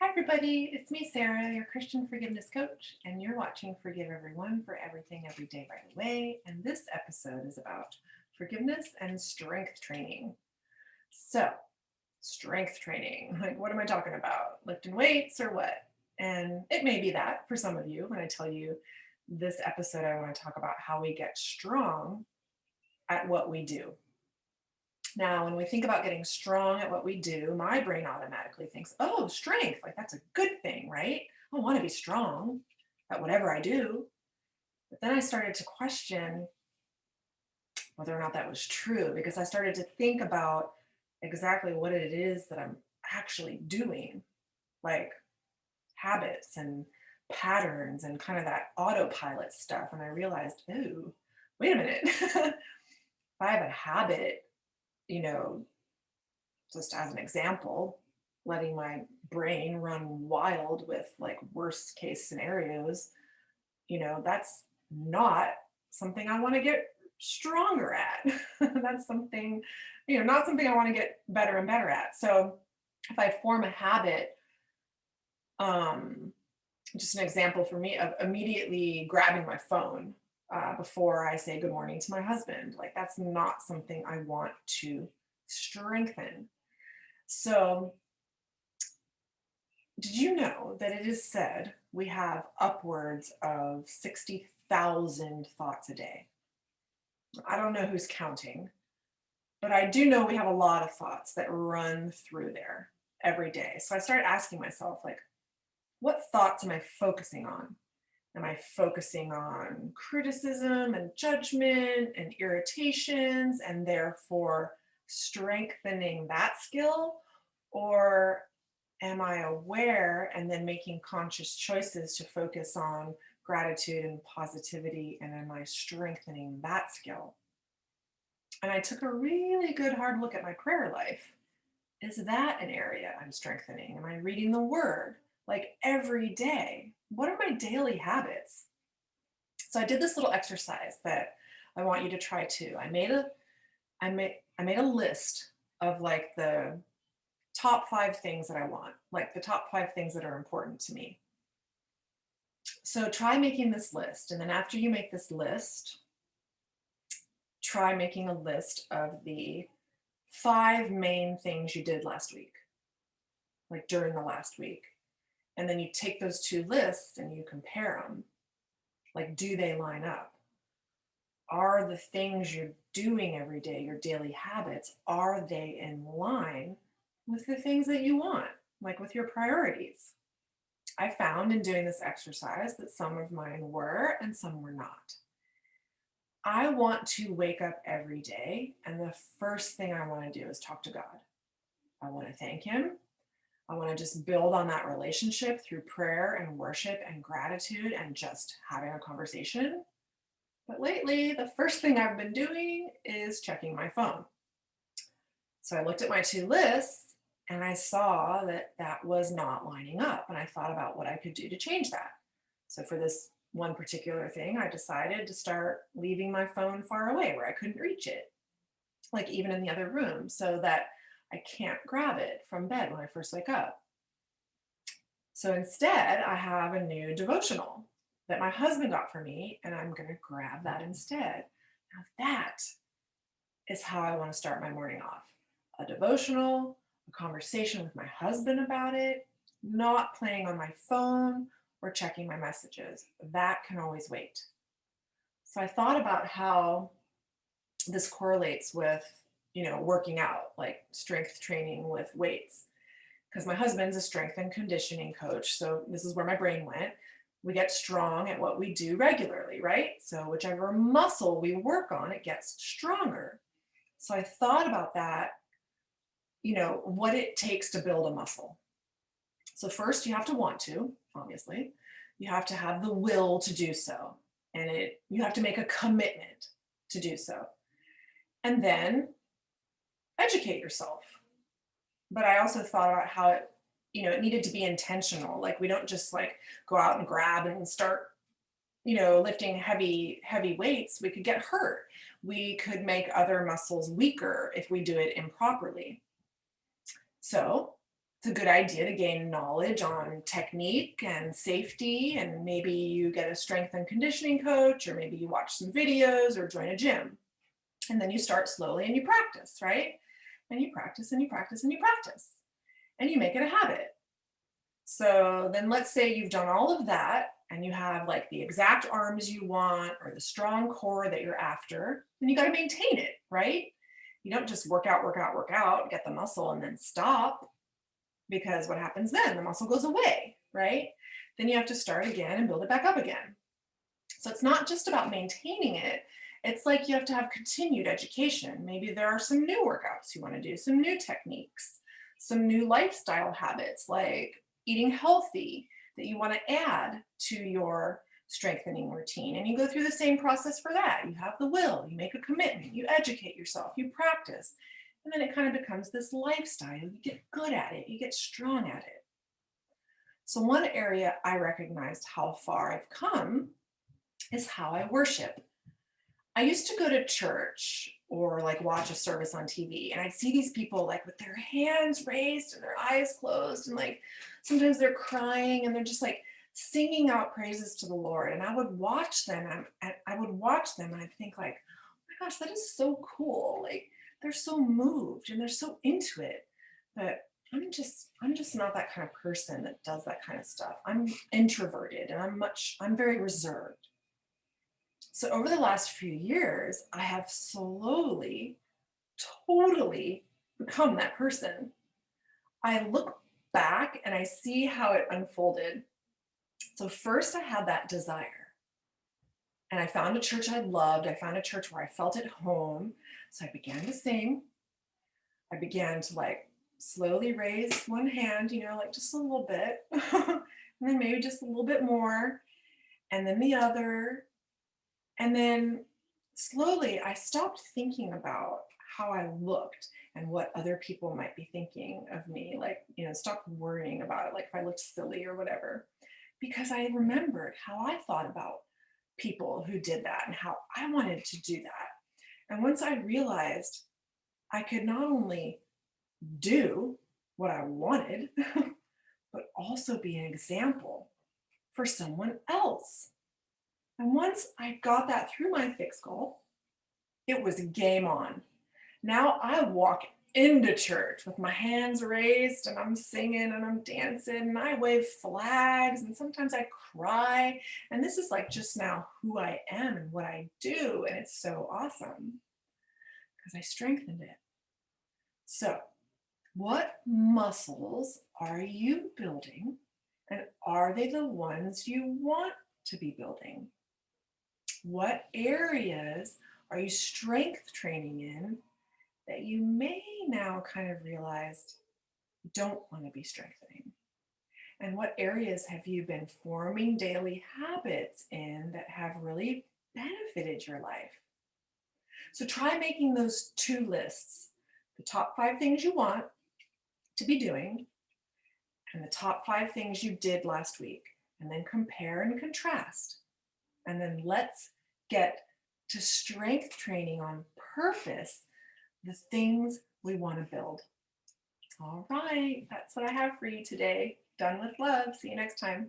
Hi, everybody. It's me, Sarah, your Christian forgiveness coach, and you're watching Forgive Everyone for Everything Every Day Right Away. And this episode is about forgiveness and strength training. So, strength training, like, what am I talking about? Lifting weights or what? And it may be that for some of you when I tell you this episode, I want to talk about how we get strong at what we do. Now, when we think about getting strong at what we do, my brain automatically thinks, oh, strength, like that's a good thing, right? I want to be strong at whatever I do. But then I started to question whether or not that was true because I started to think about exactly what it is that I'm actually doing, like habits and patterns and kind of that autopilot stuff. And I realized, oh, wait a minute. If I have a habit, you know, just as an example, letting my brain run wild with like worst case scenarios, that's not something I want to get stronger at. That's something, not something I want to get better and better at. So if I form a habit, um, just an example for me of immediately grabbing my phone before I say good morning to my husband, like that's not something I want to strengthen. So did you know that it is said we have upwards of 60,000 thoughts a day? I don't know who's counting, but I do know we have a lot of thoughts that run through there every day. So I started asking myself, like, what thoughts am I focusing on? Am I focusing on criticism and judgment and irritations and therefore strengthening that skill? Or am I aware and then making conscious choices to focus on gratitude and positivity? And am I strengthening that skill? And I took a really good hard look at my prayer life. Is that an area I'm strengthening? Am I reading the word like every day? What are my daily habits? So I did this little exercise that I want you to try too. I made a list of like the top 5 things that I want, like the top 5 things that are important to me. So try making this list. And then after you make this list, try making a list of the 5 main things you did last week, like during the last week. And then you take those 2 lists and you compare them. Like, do they line up? Are the things you're doing every day, your daily habits, are they in line with the things that you want, like with your priorities? I found in doing this exercise that some of mine were and some were not. I want to wake up every day, and the first thing I want to do is talk to God. I want to thank Him. I want to just build on that relationship through prayer and worship and gratitude and just having a conversation. But lately, the first thing I've been doing is checking my phone. So I looked at my 2 lists and I saw that that was not lining up. And I thought about what I could do to change that. So for this one particular thing, I decided to start leaving my phone far away where I couldn't reach it, like even in the other room, so that I can't grab it from bed when I first wake up. So instead, I have a new devotional that my husband got for me, and I'm going to grab that instead. Now, that is how I want to start my morning off: a devotional, a conversation with my husband about it, not playing on my phone or checking my messages. That can always wait. So I thought about how this correlates with, working out, like strength training with weights. Because my husband's a strength and conditioning coach. So this is where my brain went. We get strong at what we do regularly, right? So whichever muscle we work on, it gets stronger. So I thought about that, what it takes to build a muscle. So first you have to want to, obviously. You have to have the will to do so. And you have to make a commitment to do so. And then educate yourself. But I also thought about how it needed to be intentional. Like we don't just like go out and grab and start, lifting heavy weights. We could get hurt. We could make other muscles weaker if we do it improperly. So It's a good idea to gain knowledge on technique and safety, and maybe you get a strength and conditioning coach, or maybe you watch some videos or join a gym. And then you start slowly and you practice, right? And you practice and you practice and you practice, and you make it a habit. So then let's say you've done all of that and you have like the exact arms you want or the strong core that you're after, then you got to maintain it, right? You don't just work out, get the muscle and then stop, because what happens then? The muscle goes away, right? Then you have to start again and build it back up again. So it's not just about maintaining it. It's like you have to have continued education. Maybe there are some new workouts you want to do, some new techniques, some new lifestyle habits like eating healthy that you want to add to your strengthening routine. And you go through the same process for that. You have the will, you make a commitment, you educate yourself, you practice. And then it kind of becomes this lifestyle. You get good at it, you get strong at it. So, one area I recognized how far I've come is how I worship. I used to go to church or like watch a service on TV, and I'd see these people like with their hands raised and their eyes closed, and like sometimes they're crying and they're just like singing out praises to the Lord. And I would watch them and I would watch them and I'd think like, oh my gosh, that is so cool. Like they're so moved and they're so into it. But I'm just not that kind of person that does that kind of stuff. I'm introverted and I'm very reserved. So over the last few years, I have slowly, totally become that person. I look back and I see how it unfolded. So first I had that desire and I found a church I loved. I found a church where I felt at home. So I began to sing. I began to like slowly raise one hand, like just a little bit, and then maybe just a little bit more, and then the other. And then slowly I stopped thinking about how I looked and what other people might be thinking of me. Like, stopped worrying about it, like if I looked silly or whatever, because I remembered how I thought about people who did that and how I wanted to do that. And once I realized I could not only do what I wanted, but also be an example for someone else. And once I got that through my thick skull, it was game on. Now I walk into church with my hands raised and I'm singing and I'm dancing and I wave flags and sometimes I cry. And this is like just now who I am and what I do. And it's so awesome because I strengthened it. So, what muscles are you building? And are they the ones you want to be building? What areas are you strength training in that you may now kind of realize you don't want to be strengthening? And what areas have you been forming daily habits in that have really benefited your life? So try making those two lists: the top 5 things you want to be doing and the top 5 things you did last week, and then compare and contrast. And then let's get to strength training on purpose, the things we want to build. All right, that's what I have for you today. Done with love. See you next time.